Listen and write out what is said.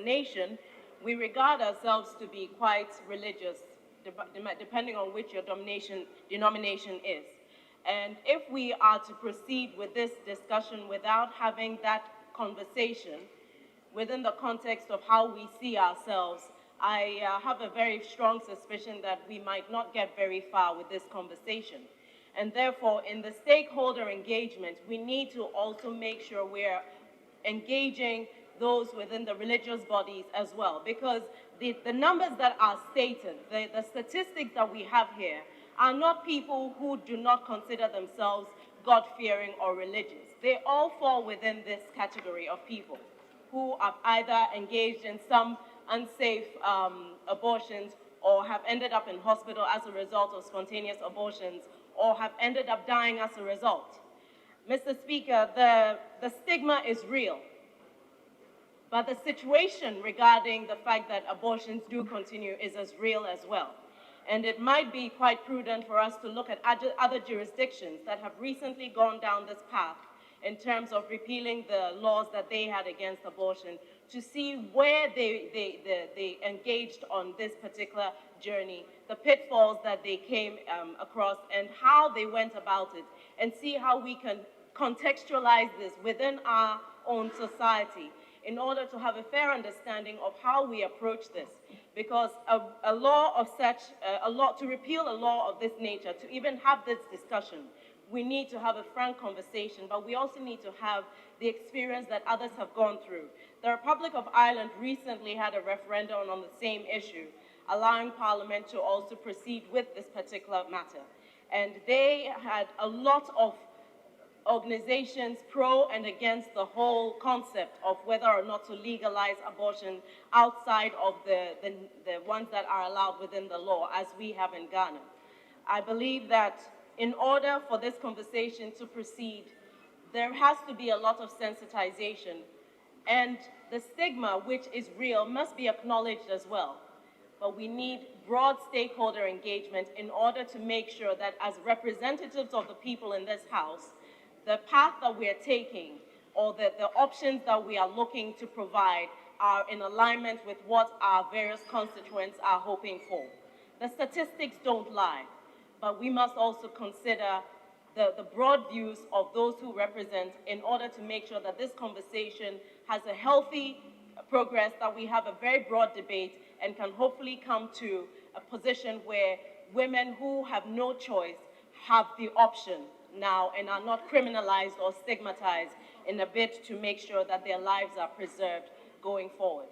nation, we regard ourselves to be quite religious, depending on which your denomination is. And if we are to proceed with this discussion without having that conversation within the context of how we see ourselves, I have a very strong suspicion that we might not get very far with this conversation. And therefore, in the stakeholder engagement, we need to also make sure we're engaging those within the religious bodies as well, because the numbers that are stated, the statistics that we have here, are not people who do not consider themselves God-fearing or religious. They all fall within this category of people who have either engaged in some unsafe abortions or have ended up in hospital as a result of spontaneous abortions or have ended up dying as a result. Mr. Speaker, the stigma is real, but the situation regarding the fact that abortions do continue is as real as well. And it might be quite prudent for us to look at other jurisdictions that have recently gone down this path in terms of repealing the laws that they had against abortion, to see where they engaged on this particular journey, the pitfalls that they came across, and how they went about it, and see how we can contextualize this within our own society in order to have a fair understanding of how we approach this. Because a law of such, to repeal a law of this nature, to even have this discussion, we need to have a frank conversation, but we also need to have the experience that others have gone through. The Republic of Ireland recently had a referendum on the same issue, allowing Parliament to also proceed with this particular matter. And they had a lot of organizations pro and against the whole concept of whether or not to legalize abortion outside of the ones that are allowed within the law, as we have in Ghana. I believe that in order for this conversation to proceed, there has to be a lot of sensitization, and the stigma, which is real, must be acknowledged as well. But we need broad stakeholder engagement in order to make sure that as representatives of the people in this House, the path that we are taking or the options that we are looking to provide are in alignment with what our various constituents are hoping for. The statistics don't lie, but we must also consider the broad views of those who represent in order to make sure that this conversation has a healthy progress, that we have a very broad debate and can hopefully come to a position where women who have no choice have the option now and are not criminalized or stigmatized in a bid to make sure that their lives are preserved going forward.